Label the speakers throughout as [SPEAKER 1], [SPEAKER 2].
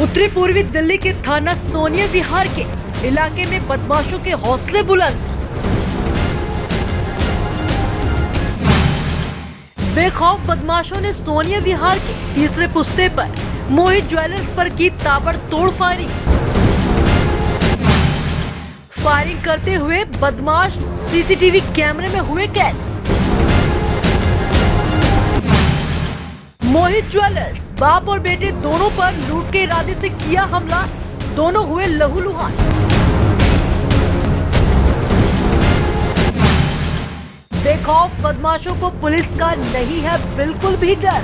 [SPEAKER 1] उत्तरी पूर्वी दिल्ली के थाना सोनिया विहार के इलाके में बदमाशों के हौसले बुलंद। बेखौफ बदमाशों ने सोनिया विहार के तीसरे पुस्ते पर मोहित ज्वेलर्स पर की ताबड़तोड़ फायरिंग। फायरिंग करते हुए बदमाश सीसीटीवी कैमरे में हुए कैद। मोहित ज्वेलर्स बाप और बेटे दोनों पर लूट के इरादे से किया हमला, दोनों हुए लहूलुहान। बेखौफ बदमाशों को पुलिस का नहीं है बिल्कुल भी डर।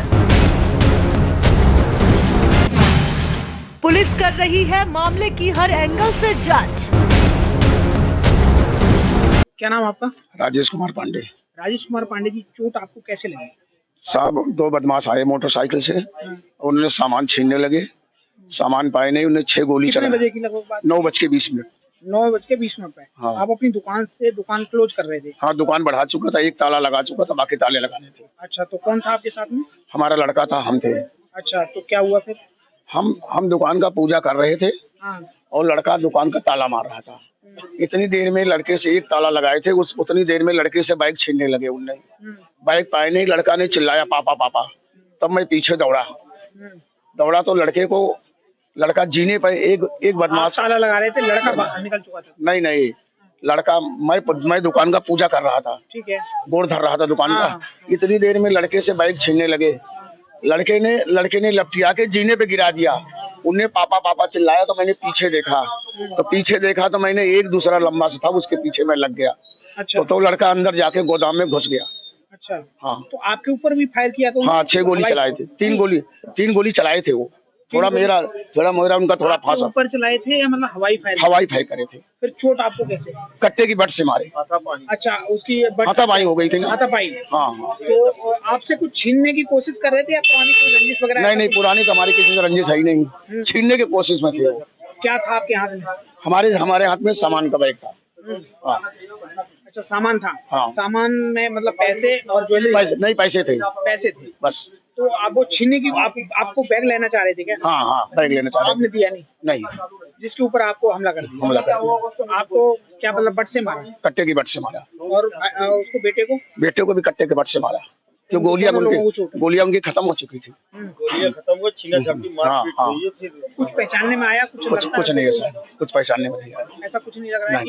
[SPEAKER 1] पुलिस कर रही है मामले की हर एंगल से जांच।
[SPEAKER 2] क्या नाम आपका?
[SPEAKER 3] राजेश कुमार पांडे।
[SPEAKER 2] राजेश कुमार पांडे जी, चोट आपको कैसे लगी?
[SPEAKER 3] साहब, दो बदमाश आए मोटरसाइकिल से, उन्होंने सामान छीनने लगे। सामान पाए नहीं, उन्हें 6 गोली चला।
[SPEAKER 2] कितने बजे की लगभग बात?
[SPEAKER 3] 9:20
[SPEAKER 2] 9:20 पे।
[SPEAKER 3] हाँ।
[SPEAKER 2] आप अपनी दुकान क्लोज कर रहे थे?
[SPEAKER 3] हाँ, दुकान बढ़ा चुका था, एक ताला लगा चुका था, बाकी ताले लगाने थे।
[SPEAKER 2] अच्छा, तो कौन था आपके साथ में?
[SPEAKER 3] हमारा लड़का था, हम थे।
[SPEAKER 2] अच्छा, तो क्या हुआ फिर?
[SPEAKER 3] हम दुकान का पूजा कर रहे थे
[SPEAKER 2] हाँ।
[SPEAKER 3] और लड़का दुकान का ताला मार रहा था। इतनी देर में लड़के से एक ताला लगाए थे, उतनी देर में लड़के से बाइक छीनने लगे। उनने बाइक पाए नहीं, लड़का ने चिल्लाया पापा पापा। तब मैं पीछे दौड़ा तो लड़का जीने पर एक बदमाश।
[SPEAKER 2] ताला लगा रहे थे, लड़का बाहर निकल चुका था?
[SPEAKER 3] नहीं, लड़का, मैं दुकान का पूजा कर रहा था।
[SPEAKER 2] ठीक है।
[SPEAKER 3] बोर्ड धर रहा था दुकान
[SPEAKER 2] हाँ।
[SPEAKER 3] का। इतनी देर में लड़के से बाइक छीनने लगे। लड़के ने लपटिया के जीने पे गिरा दिया। उन्हें पापा पापा चिल्लाया तो मैंने पीछे देखा तो मैंने एक दूसरा लंबा सा था, उसके पीछे मैं लग गया।
[SPEAKER 2] अच्छा।
[SPEAKER 3] तो लड़का अंदर जाके गोदाम में घुस गया।
[SPEAKER 2] अच्छा।
[SPEAKER 3] हाँ।
[SPEAKER 2] तो आपके ऊपर भी फायर किया? तो
[SPEAKER 3] हाँ, 6 गोली चलाए थे। 3 गोली चलाए थे वो। थोड़ा मेरा उनका थोड़ा फांसा।
[SPEAKER 2] ऊपर चलाए थे या मतलब हवाई फायर
[SPEAKER 3] करे थे।
[SPEAKER 2] फिर चोट आपको कैसे?
[SPEAKER 3] कट्टे की बट से मारे।
[SPEAKER 2] अच्छा, उसकी
[SPEAKER 3] हाथापाई हो गई थी ना।
[SPEAKER 2] हाथापाई।
[SPEAKER 3] हाँ।
[SPEAKER 2] तो आपसे कुछ छीनने की कोशिश कर रहे थे या पुरानी कोई रंजिश वगैरह?
[SPEAKER 3] नहीं, पुरानी तो हमारी किसी से रंजिश है ही नहीं। छीनने की कोशिश में थे वो।
[SPEAKER 2] क्या था आपके हाथ में?
[SPEAKER 3] हमारे हाथ में सामान का बैग था। हाँ।
[SPEAKER 2] अच्छा, सामान था।
[SPEAKER 3] हाँ।
[SPEAKER 2] सामान में मतलब पैसे और ज्वेलरी?
[SPEAKER 3] नहीं, पैसे थे बस।
[SPEAKER 2] तो आप वो छीनने की आपको बैग लेना चाह रहे थे क्या?
[SPEAKER 3] हाँ, बैग लेना चाह रहे थे।
[SPEAKER 2] आपने दिया नहीं? जिसके ऊपर आपको हमला कर दिया। तो आपको क्या मतलब बट से मारा?
[SPEAKER 3] कट्टे की बट से मारा।
[SPEAKER 2] और उसको बेटे को
[SPEAKER 3] भी कट्टे के बट से मारा। तो गोलियां उनकी खत्म हो चुकी थी। हाँ।
[SPEAKER 2] कुछ पहचानने में आया?
[SPEAKER 3] कुछ नहीं है सर, कुछ पहचानने में नहीं आया।
[SPEAKER 2] ऐसा कुछ नहीं लग रहा है?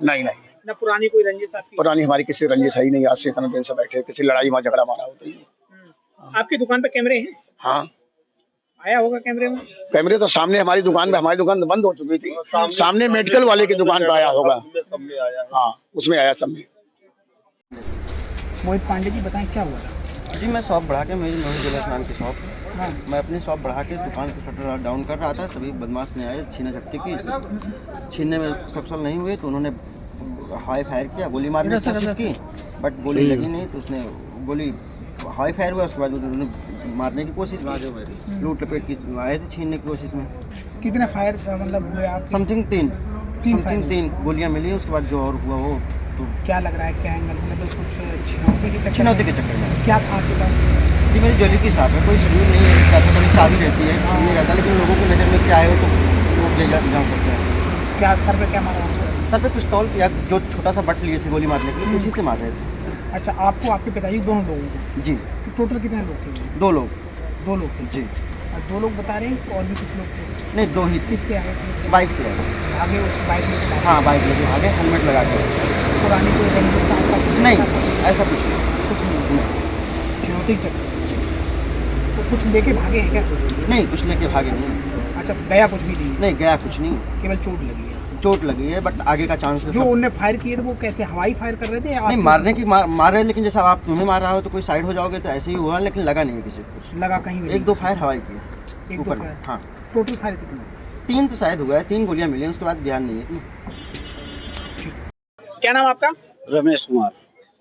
[SPEAKER 3] नहीं।
[SPEAKER 2] ना पुरानी कोई रंजिश आपकी?
[SPEAKER 3] पुरानी हमारी किसी रंजिश है ही नहीं। आज से इतना दिन से बैठे, किसी लड़ाई में झगड़ा मारा होता ही।
[SPEAKER 2] आपकी दुकान पे कैमरे हैं?
[SPEAKER 3] हाँ,
[SPEAKER 2] आया होगा कैमरे में।
[SPEAKER 3] कैमरे तो सामने हमारी दुकान तो बंद हो चुकी थी। सामने मेडिकल वाले की दुकान पे आया होगा। हाँ, उसमें आया सबने।
[SPEAKER 2] मोहित पांडे जी, बताएं क्या हुआ था?
[SPEAKER 4] जी, मैं शॉप बढ़ा के, मेरी मोहित ज्वेलर्स नाम की शॉप।
[SPEAKER 2] हाँ।
[SPEAKER 4] मैं अपनी शॉप बढ़ा के दुकान को शटर डाउन कर रहा था। सभी बदमाश ने आए, छीना झपटी की। छीनने में सफल नहीं हुए तो उन्होंने हाई फायर किया, गोली मारने की कोशिश की, बट गोली लगी नहीं। तो उसने गोली हाई फायर हुआ, उसके बाद उन्होंने मारने की कोशिश की। लूट लपेट की आए थे छीनने की कोशिश में।
[SPEAKER 2] कितने फायर मतलब हुए आप?
[SPEAKER 4] समथिंग तीन गोलियां मिली। उसके बाद जो और हुआ वो तो
[SPEAKER 2] क्या लग रहा है, क्या एंगल मतलब कुछ
[SPEAKER 4] छिनौती के चक्कर में?
[SPEAKER 2] क्या था आपके पास?
[SPEAKER 4] जी, मेरी ज्वेलरी की शॉप है, कोई शेड्यूल नहीं है। पैसा कभी चाबी रहती है, नहीं रहता, लेकिन लोगों की नज़र में क्या है तो लोग ले जान सकते हैं।
[SPEAKER 2] क्या सर पे क्या मारा?
[SPEAKER 4] सर पे पिस्तौल या जो छोटा सा बट लिए थे गोली मारने के लिए, उसी से मार रहे थे।
[SPEAKER 2] अच्छा, आपको आपके पिताजी दोनों लोगों को?
[SPEAKER 4] जी।
[SPEAKER 2] तो टोटल कितने लोग थे?
[SPEAKER 4] 2 लोग।
[SPEAKER 2] 2 लोग थे।
[SPEAKER 4] जी।
[SPEAKER 2] और 2 लोग बता रहे हैं, और भी कुछ लोग थे?
[SPEAKER 4] नहीं, 2 ही थे।
[SPEAKER 2] किससे आए थे?
[SPEAKER 4] बाइक से आए।
[SPEAKER 2] आगे उस बाइक में?
[SPEAKER 4] हाँ, बाइक लेके आगे, हेलमेट लगा के।
[SPEAKER 2] पुरानी कोई रंजिश आपका?
[SPEAKER 4] नहीं, ऐसा कुछ नहीं।
[SPEAKER 2] चुनौती चक्कर। तो कुछ लेके भागे हैं क्या?
[SPEAKER 4] नहीं, कुछ लेके भागे नहीं।
[SPEAKER 2] अच्छा, गया कुछ भी नहीं?
[SPEAKER 4] गया कुछ नहीं,
[SPEAKER 2] केवल चोट लगी है।
[SPEAKER 4] बट आगे का चांस
[SPEAKER 2] जो उनने फायर किए थे वो कैसे हवाई फायर कर रहे थे?
[SPEAKER 4] नहीं, मारने की मार रहे, लेकिन जैसा आप तुम्हें मार रहा हो तो कोई साइड हो जाओगे तो ऐसे ही हुआ, लेकिन लगा नहीं किसी को।
[SPEAKER 2] लगा कहीं भी?
[SPEAKER 4] 1-2 फायर हवाई किए ऊपर। हाँ।
[SPEAKER 2] टोटल फायर कितने?
[SPEAKER 4] 3 तो शायद हुआ है, 3 गोलियां मिली, उसके बाद ध्यान नहीं है।
[SPEAKER 2] क्या नाम आपका?
[SPEAKER 5] रमेश कुमार।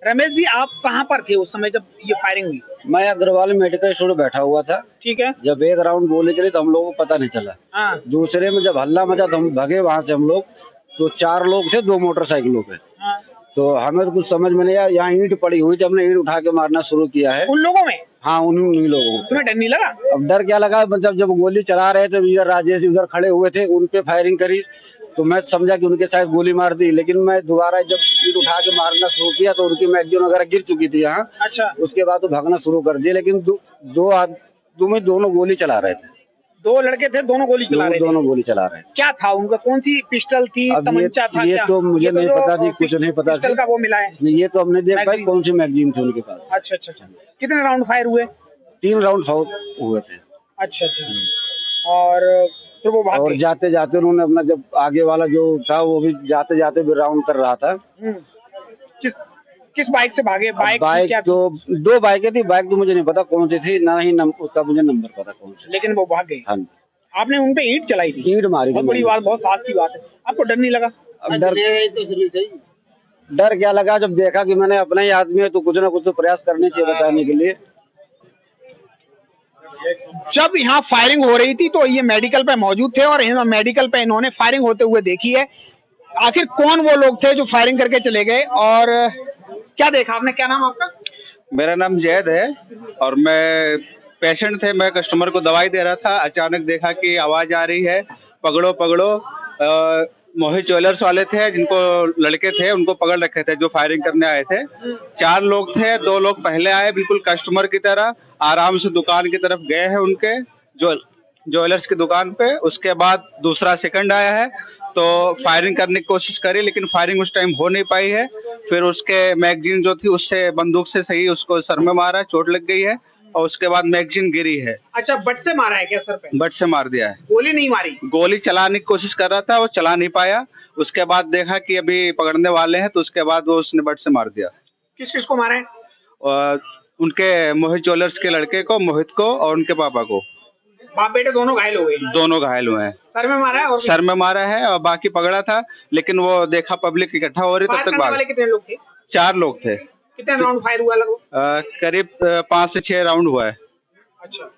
[SPEAKER 2] रमेश जी, आप कहाँ पर थे उस समय जब ये फायरिंग हुई?
[SPEAKER 5] मैं अग्रवाल मेडिकल स्टोर बैठा हुआ था।
[SPEAKER 2] ठीक है।
[SPEAKER 5] जब एक राउंड गोली चली तो हम लोगों को पता नहीं चला।
[SPEAKER 2] हाँ।
[SPEAKER 5] दूसरे में जब हल्ला मचा तो हम भगे वहां से। हम लोग तो 4 लोग थे, 2 मोटरसाइकिलों पे।
[SPEAKER 2] हाँ।
[SPEAKER 5] तो हमें तो कुछ समझ में नहीं आया। यहाँ ईंट पड़ी हुई थी, हमने ईंट उठा के मारना शुरू किया है।
[SPEAKER 2] उन लोगों में?
[SPEAKER 5] हाँ उन्हीं लोगों को।
[SPEAKER 2] तुम्हें डर नहीं लगा?
[SPEAKER 5] अब डर क्या लगा, मतलब जब गोली चला रहे थे, इधर राजेश उधर खड़े हुए थे, उन पे फायरिंग करी तो मैं समझा कि उनके साथ गोली मार दी, लेकिन मैं दोबारा जब ईंट उठा के मारना शुरू किया तो उनकी मैगजीन वगैरह गिर चुकी थी यहाँ।
[SPEAKER 2] अच्छा।
[SPEAKER 5] उसके बाद तो भागना शुरू कर दिया, लेकिन दोनों गोली चला रहे थे।
[SPEAKER 2] दो लड़के थे, दोनों गोली चला रहे थे।
[SPEAKER 5] दोनों गोली चला रहे थे।
[SPEAKER 2] क्या था उनका, कौन सी पिस्टल थी, तमंचा था?
[SPEAKER 5] ये
[SPEAKER 2] क्या?
[SPEAKER 5] तो मुझे
[SPEAKER 2] ये
[SPEAKER 5] नहीं पता जी, कुछ नहीं पता।
[SPEAKER 2] पिस्टल का वो मिला है?
[SPEAKER 5] नहीं, ये तो हमने देख पाई कौन सी मैगजीन थी उनके पास।
[SPEAKER 2] अच्छा अच्छा अच्छा। कितने राउंड फायर हुए?
[SPEAKER 5] 3 राउंड हुए थे।
[SPEAKER 2] अच्छा अच्छा। और फिर वो भाग
[SPEAKER 5] और
[SPEAKER 2] गए?
[SPEAKER 5] जाते जाते उन्होंने अपना, जब आगे वाला जो था वो भी जाते जाते भी राउंड कर रहा था।
[SPEAKER 2] किस बाइक से भागे?
[SPEAKER 5] बाइक तो 2 बाइकें थी, बाइक तो मुझे नहीं पता कौन सी थी, ना ही उसका मुझे नंबर पता कौन सा,
[SPEAKER 2] लेकिन वो भाग गए।
[SPEAKER 5] हाँ।
[SPEAKER 2] आपने उन पे ईंट चलाई थी?
[SPEAKER 5] ईंट मारी,
[SPEAKER 2] बहुत बड़ी बात, बहुत साहस की बात है। आपको डर नहीं लगा?
[SPEAKER 5] डर क्या लगा, जब देखा कि मैंने अपना ही आदमी है तो कुछ ना कुछ तो प्रयास करने चाहिए बचाने के लिए।
[SPEAKER 2] जब यहाँ फायरिंग हो रही थी तो ये मेडिकल पे मौजूद थे और मेडिकल पे इन्होंने फायरिंग होते हुए देखी है। आखिर कौन वो लोग थे जो फायरिंग करके चले गए और क्या देखा आपने? क्या नाम आपका?
[SPEAKER 6] मेरा नाम जैद है और मैं पेशेंट थे, मैं कस्टमर को दवाई दे रहा था। अचानक देखा कि आवाज आ रही है, पकड़ो पकड़ो। मोहित ज्वेलर्स वाले थे, जिनको लड़के थे उनको पकड़ रखे थे जो फायरिंग करने आए थे। 4 लोग थे, 2 लोग पहले आए बिल्कुल कस्टमर की तरह, आराम से दुकान की तरफ गए हैं उनके ज्वेलर्स की दुकान पे। उसके बाद दूसरा सेकंड आया है तो फायरिंग करने की कोशिश करी, लेकिन फायरिंग उस टाइम हो नहीं पाई है। फिर उसके मैगजीन जो थी उससे बंदूक से सही उसको सर में मारा, चोट लग गई है और उसके बाद मैगजीन गिरी है।
[SPEAKER 2] अच्छा, बट से मारा है क्या सर पे?
[SPEAKER 6] बट से मार दिया है,
[SPEAKER 2] गोली नहीं मारी?
[SPEAKER 6] गोली चलाने की कोशिश कर रहा था, वो चला नहीं पाया। उसके बाद देखा कि अभी पकड़ने वाले हैं तो उसके बाद वो उसने बट से मार दिया।
[SPEAKER 2] किस किस को मारा है?
[SPEAKER 6] और उनके मोहित ज्वेलर्स के लड़के को, मोहित को, और उनके पापा को।
[SPEAKER 2] बाप बेटे दोनों घायल हो गए?
[SPEAKER 6] दोनों घायल हुए हैं।
[SPEAKER 2] सर में मारा है? और
[SPEAKER 6] सर में मारा है और बाकी पकड़ा था, लेकिन वो देखा पब्लिक इकट्ठा हो रही तब तक भाग।
[SPEAKER 2] कितने लोग थे?
[SPEAKER 6] 4 लोग थे।
[SPEAKER 2] कितने राउंड फायर हुआ लगभग?
[SPEAKER 6] करीब 5 से 6 राउंड हुआ है।
[SPEAKER 2] अच्छा,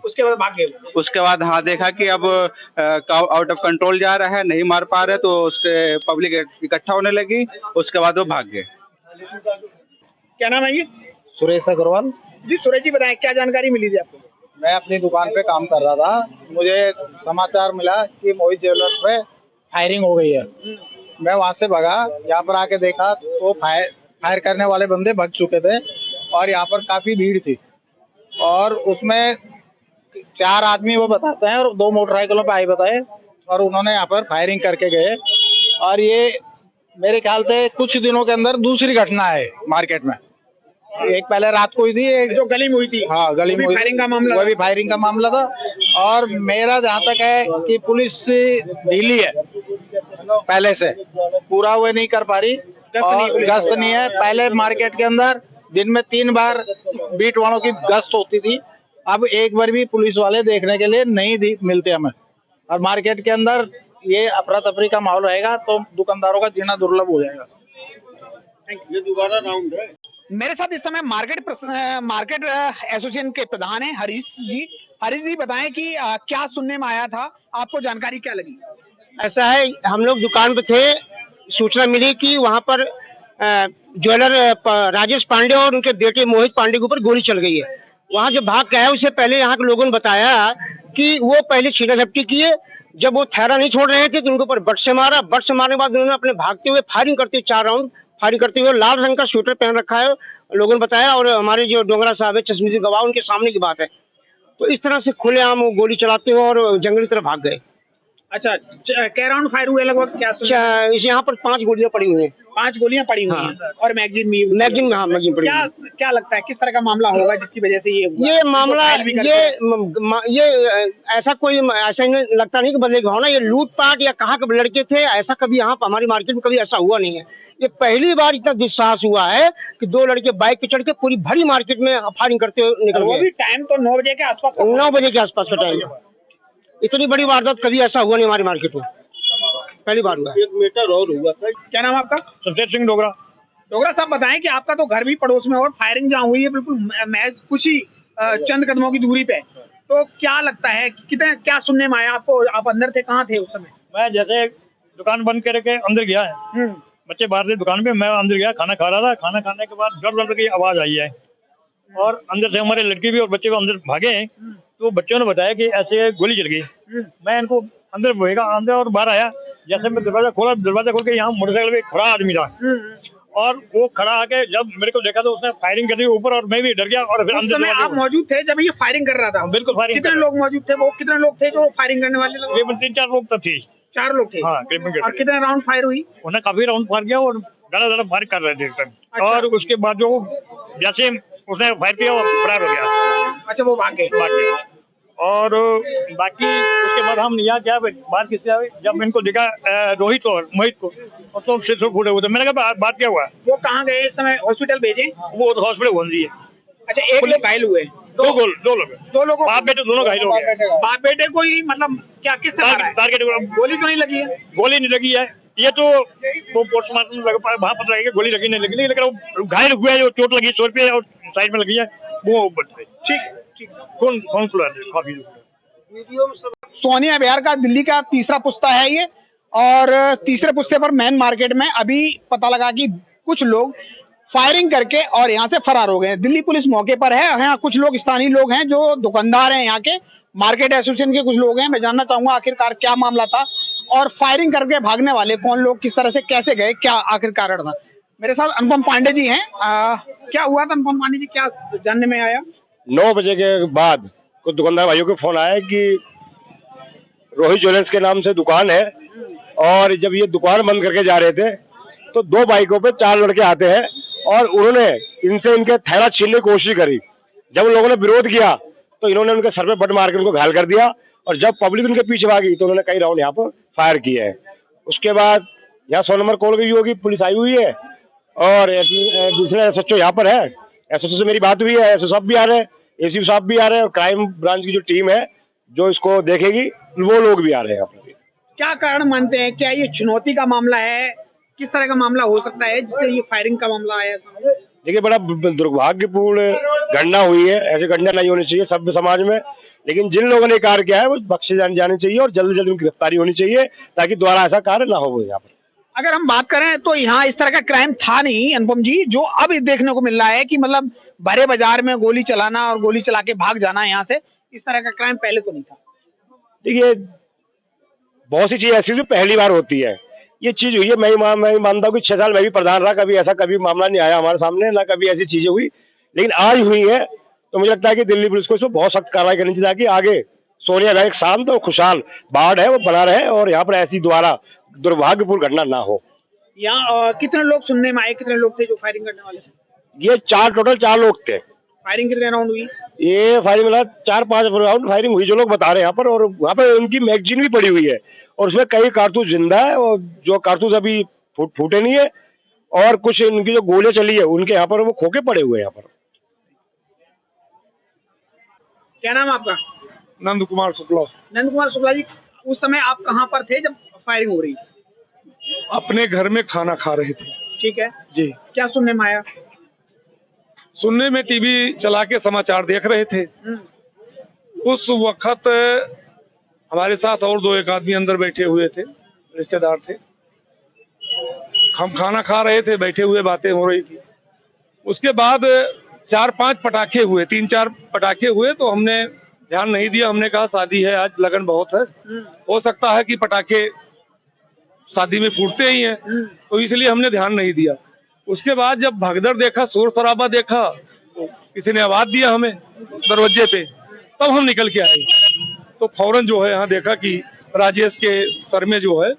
[SPEAKER 2] उसके बाद भाग गए?
[SPEAKER 6] उसके बाद हाँ देखा कि अब आउट ऑफ कंट्रोल जा रहा है, नहीं मार पा रहे, तो उसके पब्लिक इकट्ठा होने लगी। उसके बाद वो भाग गए।
[SPEAKER 2] क्या नाम है ये?
[SPEAKER 5] सुरेश अग्रवाल
[SPEAKER 2] जी। सुरेश जी बताएं, क्या जानकारी मिली थी आपको?
[SPEAKER 5] मैं अपनी दुकान पे काम कर रहा था, मुझे समाचार मिला कि मोहित ज्वेलर्स पे फायरिंग हो गई है। मैं वहां से भगा, यहाँ पर आके देखा तो फायर करने वाले बंदे भग चुके थे और यहाँ पर काफी भीड़ थी और उसमें 4 आदमी वो बताते हैं और 2 मोटरसाइकिलों पे आए बताए और उन्होंने यहाँ पर फायरिंग करके गए। और ये मेरे ख्याल से कुछ दिनों के अंदर दूसरी घटना है मार्केट में। एक पहले रात को हुई थी, एक जो गली में हुई थी। हाँ, गली में फायरिंग का मामला, वो भी फायरिंग का मामला था। और मेरा जहाँ तक है कि पुलिस ढीली है, पहले से पूरा वो नहीं कर पा रही और गश्त नहीं है। पहले मार्केट के अंदर दिन में 3 बार बीट वालों की गश्त होती थी, अब एक बार भी पुलिस वाले देखने के लिए नहीं मिलते हमें। और मार्केट के अंदर ये अफरा तफरी का माहौल रहेगा तो दुकानदारों का जीना दुर्लभ हो जाएगा।
[SPEAKER 2] ये दोबारा राउंड है। मेरे साथ इस समय मार्केट एसोसिएशन के प्रधान है हरीश जी। हरीश जी बताएं कि क्या सुनने में आया था, आपको जानकारी क्या लगी?
[SPEAKER 7] ऐसा है, हम लोग दुकान पे थे, सूचना मिली कि वहाँ पर ज्वेलर राजेश पांडे और उनके बेटे मोहित पांडे के ऊपर गोली चल गई है। वहाँ जब भाग गया, उससे पहले यहाँ के लोगों ने बताया कि वो पहले छीना झपटी किए, जब वो थैरा नहीं छोड़ रहे थे तो उनके ऊपर बट से मारा। बट से मारने के बाद उन्होंने अपने भागते हुए फायरिंग करते हुए 4 राउंड फायरिंग करते हुए, लाल रंग का स्वेटर पहन रखा है लोगों ने बताया। और हमारे जो डोंगरा साहब है, चश्मीदी गवाह, उनके सामने की बात है। तो इस तरह से खुलेआम वो गोली चलाते हुए और जंगल की तरफ भाग गए।
[SPEAKER 2] अच्छा, क्या राउंड फायर हुए लगभग? क्या
[SPEAKER 7] यहाँ पर 5 गोलियां पड़ी हुई हैं।
[SPEAKER 2] 5 गोलियां पड़ी हुई हैं और मैगजीन में
[SPEAKER 7] हाँ, मैगजीन पड़ी।
[SPEAKER 2] क्या लगता है किस तरह का मामला होगा जिसकी वजह से ये
[SPEAKER 7] मामला ये ऐसा कोई ऐसा नहीं लगता नहीं कि बदलेगा होना। ये लूटपाट या कहाँ के लड़के थे, ऐसा कभी यहाँ हमारी मार्केट में कभी ऐसा हुआ नहीं है। ये पहली बार इतना दुस्साहस हुआ है कि 2 लड़के बाइक पे चढ़ के पूरी भरी मार्केट में फायरिंग करते हुए निकल गए।
[SPEAKER 2] वो भी टाइम तो 9 बजे के आसपास,
[SPEAKER 7] 9 बजे के आसपास का टाइम। इतनी बड़ी वारदात कभी ऐसा हुआ नहीं हमारी मार्केट में, पहली बार हुआ।
[SPEAKER 2] 1 मीटर और हुआ। क्या नाम आपका?
[SPEAKER 5] शमशेर सिंह डोगरा।
[SPEAKER 2] डोगरा साहब बताएं कि आपका तो घर भी पड़ोस में और फायरिंग जहाँ हुई है बिल्कुल महज कुछ ही चंद कदमों की दूरी पे, तो क्या लगता है कितना, क्या सुनने में आया आपको? आप अंदर थे, कहाँ थे उस समय?
[SPEAKER 5] मैं जैसे दुकान बंद करके अंदर गया है, बच्चे बाहर से दुकान पे, मैं अंदर गया, खाना खा रहा था। खाना खाने के बाद गड़बड़ की आवाज आई है,
[SPEAKER 8] और अंदर से हमारे लड़के भी और बच्चे भी अंदर भागे हैं। तो बच्चों ने बताया कि ऐसे गोली चल गई। मैं इनको अंदर भेगा अंदर और बाहर आया। जैसे मैं दरवाजा खोल के यहाँ मोटरसाइकिल पे खड़ा आदमी था और वो खड़ा आके जब मेरे को देखा तो उसने फायरिंग कर दी ऊपर और मैं भी डर गया। और फिर
[SPEAKER 2] उस समय आप मौजूद थे जब ये फायरिंग कर रहा था?
[SPEAKER 8] बिल्कुल फायरिंग।
[SPEAKER 2] कितने लोग मौजूद थे? वो कितने लोग थे जो फायरिंग करने वाले लोग?
[SPEAKER 8] करीबन 3-4 लोग तो थे।
[SPEAKER 2] 4 लोग थे?
[SPEAKER 8] हाँ करीबन।
[SPEAKER 2] और कितने राउंड फायर हुई?
[SPEAKER 8] उन्हें काफी राउंड फायर किया और धड़ा फायर कर रहे थे इस टाइम। और उसके बाद जो जैसे उसने फायर किया वो फरार हो गया।
[SPEAKER 2] अच्छा, वो भाग गए।
[SPEAKER 8] और बाकी उसके बाद हम यहाँ क्या बात किससे आए जब इनको देखा रोहित और मोहित को और तो सिर फूटे हुए थे। मैंने कहा बात क्या हुआ?
[SPEAKER 2] वो कहाँ गए इस समय? हॉस्पिटल भेजे?
[SPEAKER 8] वो हॉस्पिटल पहुंच दिए।
[SPEAKER 2] अच्छा, एक लोग घायल हुए?
[SPEAKER 8] दो लोग बाप बेटे दोनों घायल हो गए।
[SPEAKER 2] बाप बेटे को ही मतलब क्या किस
[SPEAKER 8] टारगेट?
[SPEAKER 2] गोली तो नहीं लगी है?
[SPEAKER 8] गोली नहीं लगी है। ये तो वो पोस्टमार्टम वहाँ पता लगेगा गोली लगी नहीं लगी, लेकिन घायल हुआ है जो चोट लगी सर पे और साइड में लगी है वो बच गई। ठीक कौन खुला काफी।
[SPEAKER 2] सोनिया विहार का दिल्ली का तीसरा पुस्ता है ये। और तीसरे पुस्ते पर मेन मार्केट में अभी पता लगा कि कुछ लोग फायरिंग करके और यहाँ से फरार हो गए। दिल्ली पुलिस मौके पर है। यहाँ कुछ लोग स्थानीय लोग हैं जो दुकानदार हैं, यहाँ के मार्केट एसोसिएशन के कुछ लोग हैं। मैं जानना चाहूंगा आखिरकार क्या मामला था और फायरिंग करके भागने वाले कौन लोग, किस तरह से कैसे गए, क्या आखिर कारण था। मेरे साथ अनुपम पांडे जी हैं। क्या हुआ था अनुपम पांडे जी, क्या जानने में आया?
[SPEAKER 9] 9 बजे के बाद कुछ दुकानदार भाइयों को फोन आया कि रोहित ज्वेलर्स के नाम से दुकान है और जब ये दुकान बंद करके जा रहे थे तो 2 बाइकों पे 4 लड़के आते हैं और उन्होंने इनसे इनके थैला छीनने की कोशिश करी। जब उन लोगों ने विरोध किया तो इन्होंने उनके सर पे बट मार के उनको घायल कर दिया और जब पब्लिक उनके पीछे भागी तो उन्होंने कई राउंड यहाँ पर फायर किए हैं। उसके बाद यहाँ 100 नंबर कॉल गई होगी, पुलिस आई हुई है और दूसरे एसएचओ यहाँ पर है। एसएचओ से मेरी बात हुई है, एसओ साहब भी आ रहे हैं, एसीपी साहब भी आ रहे हैं और क्राइम ब्रांच की जो टीम है जो इसको देखेगी वो लोग भी आ रहे हैं।
[SPEAKER 2] क्या कारण मानते हैं? क्या ये चुनौती का मामला है? किस तरह का मामला हो सकता है जिससे ये फायरिंग का मामला आया?
[SPEAKER 9] देखिए, बड़ा दुर्भाग्यपूर्ण घटना हुई है। ऐसी घटना नहीं होनी चाहिए सभ्य समाज में, लेकिन जिन लोगों ने कार्य किया है वो बख्शे जाने चाहिए और जल्द से जल्द उनकी गिरफ्तारी होनी चाहिए ताकि दोबारा ऐसा कार्य ना हो। यहाँ पर
[SPEAKER 2] अगर हम बात करें तो यहाँ इस तरह का क्राइम था नहीं अनुपम जी, जो अब देखने को मिल रहा है कि मतलब भरे बाजार में गोली चलाना और गोली चला के भाग जाना यहाँ से, इस तरह का क्राइम पहले तो नहीं था।
[SPEAKER 9] देखिए, बहुत सी चीज ऐसी जो पहली बार होती है, ये चीज हुई है। मैं मानता हूँ कि 6 साल मैं भी प्रधान रहा, कभी ऐसा कभी मामला नहीं आया हमारे सामने, ना कभी ऐसी चीजें हुई, लेकिन आज हुई है तो मुझे लगता है कि दिल्ली पुलिस को इसमें बहुत सख्त कार्रवाई करनी चाहिए ताकि आगे सोनिया गांधी एक शांत और खुशहाल बाढ़ है वो बना रहे और यहाँ पर ऐसी दोबारा दुर्भाग्यपूर्ण घटना ना हो।
[SPEAKER 2] यहाँ कितने लोग सुनने में आए, कितने लोग थे जो फायरिंग करने वाले?
[SPEAKER 9] ये टोटल 4 लोग थे।
[SPEAKER 2] फायरिंग कितने राउंड हुई?
[SPEAKER 9] ये फायरिंग मतलब 4-5 राउंड फायरिंग हुई जो लोग बता रहे हैं यहाँ पर, और वहाँ पर उनकी मैगजीन भी पड़ी हुई है और उसमें कई कारतूस जिंदा है और जो कारतूस अभी फूटे नहीं है और कुछ इनकी जो गोलियां चली है उनके यहाँ पर वो खोखे पड़े हुए हैं यहाँ पर।
[SPEAKER 2] क्या नाम आपका?
[SPEAKER 10] नंद कुमार शुक्ला।
[SPEAKER 2] नंद कुमार शुक्ला जी, उस समय आप कहाँ पर थे जब फायरिंग हो रही?
[SPEAKER 10] अपने घर में खाना खा रहे थे।
[SPEAKER 2] ठीक है
[SPEAKER 10] जी।
[SPEAKER 2] क्या सुनने में आया?
[SPEAKER 10] सुनने में टीवी चला के समाचार देख रहे थे। उस वक्त हमारे साथ और 2 एक आदमी अंदर बैठे हुए थे, रिश्तेदार थे। हम खाना खा रहे थे, बैठे हुए बातें हो रही थी। उसके बाद 4-5 पटाखे हुए, 3-4 पटाखे हुए तो हमने ध्यान नहीं दिया। हमने कहा शादी है आज, लगन बहुत है, हो सकता है कि पटाखे शादी में फूटते ही हैं, तो इसलिए हमने ध्यान नहीं दिया। उसके बाद जब भगदड़ देखा, शोर शराबा देखा, तो किसी ने आवाज दिया हमें दरवाजे पे, तब हम निकल के आए। तो फौरन जो है यहाँ देखा कि राजेश के सर में जो है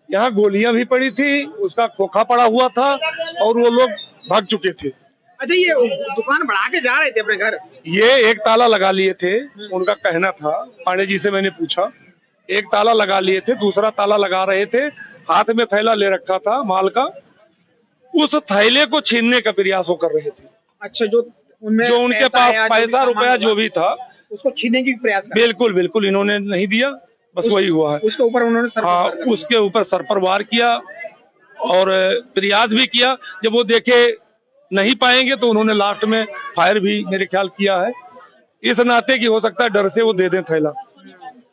[SPEAKER 10] यहाँ गोलियां भी पड़ी थी, उसका खोखा पड़ा हुआ था और वो लोग भाग चुके थे।
[SPEAKER 2] अच्छा, ये दुकान बढ़ा के जा रहे थे अपने घर?
[SPEAKER 10] ये एक ताला लगा लिए थे, उनका कहना था। पांडे जी से मैंने पूछा, एक ताला लगा लिए थे, दूसरा ताला लगा रहे थे, हाथ में थैला ले रखा था माल का, उस थैले को छीनने का प्रयास वो कर रहे थे।
[SPEAKER 2] अच्छा, जो
[SPEAKER 10] उनके पास पैसा रुपया जो भी था
[SPEAKER 2] उसको छीनने की प्रयास कर?
[SPEAKER 10] बिल्कुल बिल्कुल, इन्होंने नहीं दिया, बस वही हुआ है।
[SPEAKER 2] उसके ऊपर उन्होंने
[SPEAKER 10] उसके ऊपर सर पर वार किया और प्रयास भी किया। जब वो देखे नहीं पाएंगे तो उन्होंने लास्ट में फायर भी मेरे ख्याल किया है, इस नाते कि हो सकता है डर से वो दे दें थैला,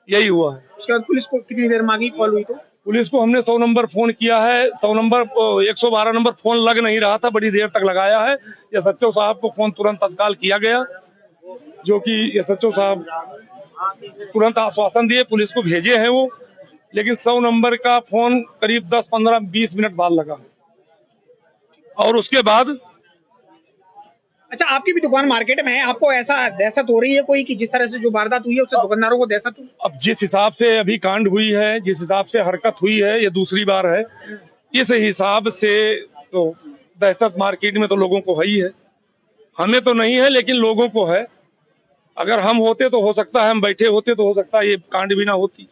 [SPEAKER 10] यही हुआ है।
[SPEAKER 2] उसके बाद पुलिस को कितनी देर मांगी, कॉल हुई तो?
[SPEAKER 10] पुलिस को हमने 100 नंबर फोन किया है, 100 नंबर 112 नंबर फोन लग नहीं रहा था, बड़ी देर तक लगाया है। एसएचओ साहब को फोन तुरंत तत्काल किया गया, जो कि एसएचओ साहब तुरंत आश्वासन दिए, पुलिस को भेजे हैं वो, लेकिन 100 नंबर का फोन करीब 10, 15, 20 मिनट बाद लगा और उसके बाद।
[SPEAKER 2] अच्छा, आपकी भी दुकान मार्केट में है, आपको ऐसा दहशत हो रही है कोई कि जिस तरह से जो वारदात हुई है उससे दुकानदारों को दहशत हुई?
[SPEAKER 10] अब जिस हिसाब से अभी कांड हुई है, जिस हिसाब से हरकत हुई है, ये दूसरी बार है, इस हिसाब से तो दहशत मार्केट में तो लोगों को है ही है। हमें तो नहीं है लेकिन लोगों को है। अगर हम होते तो हो सकता है, हम बैठे होते तो हो सकता है ये कांड भी ना होती।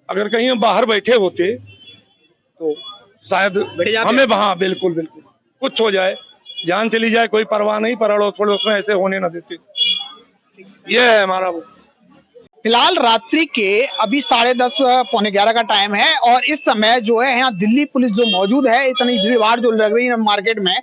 [SPEAKER 10] अगर कहीं हम बाहर बैठे होते तो शायद हमें वहां बिल्कुल बिल्कुल कुछ हो जाए, जान चली जाए, कोई परवाह नहीं, पर अड़ोस पड़ोस में ऐसे होने ना देते। ये है हमारा वो।
[SPEAKER 2] फिलहाल रात्रि के अभी 10:30 पौने 11 का टाइम है और इस समय जो है यहाँ दिल्ली पुलिस जो मौजूद है, इतनी भीड़ भाड़ जो लग रही है मार्केट में,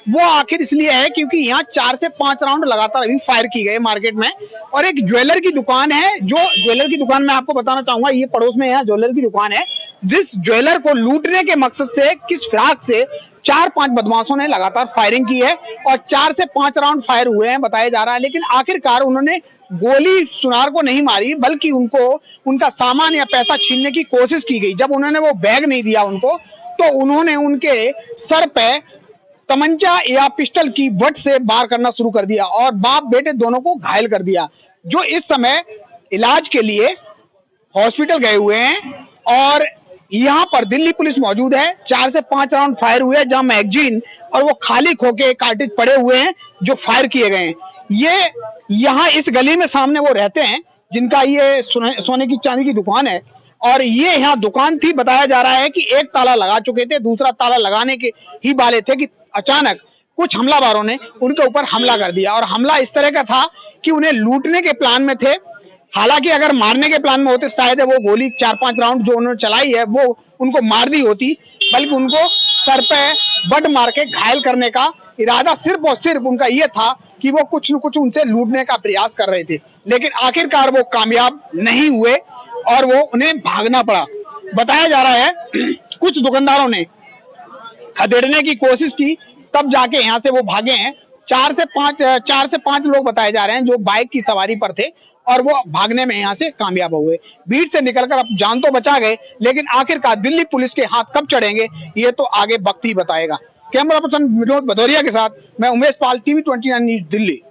[SPEAKER 2] वो आखिर इसलिए है क्योंकि यहाँ 4 से 5 राउंड लगातार अभी फायर की गए मार्केट में। और एक ज्वेलर की दुकान है, जो ज्वेलर की दुकान मैं आपको बताना चाहूंगा, ये पड़ोस में यहाँ ज्वेलर की दुकान है, जिस ज्वेलर को लूटने के मकसद से किस फिराक से 4-5 बदमाशों ने लगातार फायरिंग की है और 4 से 5 राउंड फायर हुए हैं बताया जा रहा है। लेकिन आखिरकार उन्होंने गोली सुनार को नहीं मारी, बल्कि उनको उनका सामान या पैसा छीनने की कोशिश की गई। जब उन्होंने वो बैग नहीं दिया उनको, तो उन्होंने उनके सर पे तमंचा या पिस्टल की वट से वार करना शुरू कर दिया और बाप बेटे दोनों को घायल कर दिया, जो इस समय इलाज के लिए हॉस्पिटल गए हुए हैं। और यहाँ पर दिल्ली पुलिस मौजूद है। 4 से 5 राउंड फायर हुए, जहां मैगजीन और वो खाली खोखे कार्टिज पड़े हुए हैं जो फायर किए गए हैं। ये यहाँ इस गली में सामने वो रहते हैं जिनका ये सोने की चांदी की दुकान है और ये यहाँ दुकान थी। बताया जा रहा है कि एक ताला लगा चुके थे, दूसरा ताला लगाने के ही वाले थे कि अचानक कुछ हमलावरों ने उनके ऊपर हमला कर दिया और हमला इस तरह का था कि उन्हें लूटने के प्लान में थे। हालांकि अगर मारने के प्लान में होते शायद वो गोली 4-5 राउंड जो उन्होंने चलाई है वो उनको मार दी होती, बल्कि उनको सर पे बट मार के घायल करने का इरादा सिर्फ और सिर्फ उनका ये था कि वो कुछ न कुछ उनसे लूटने का प्रयास कर रहे थे। लेकिन आखिरकार वो कामयाब नहीं हुए और वो उन्हें भागना पड़ा। बताया जा रहा है कुछ दुकानदारों ने खदेड़ने की कोशिश की, तब जाके यहाँ से वो भागे हैं। 4 से 5 लोग बताए जा रहे हैं जो बाइक की सवारी पर थे और वो भागने में यहाँ से कामयाब हुए। भीड़ से निकलकर अब जान तो बचा गए, लेकिन आखिरकार दिल्ली पुलिस के हाथ कब चढ़ेंगे ये तो आगे वक्त ही बताएगा। कैमरा पर्सन विनोद भदौरिया के साथ मैं उमेश पाल, TV 29 न्यूज दिल्ली।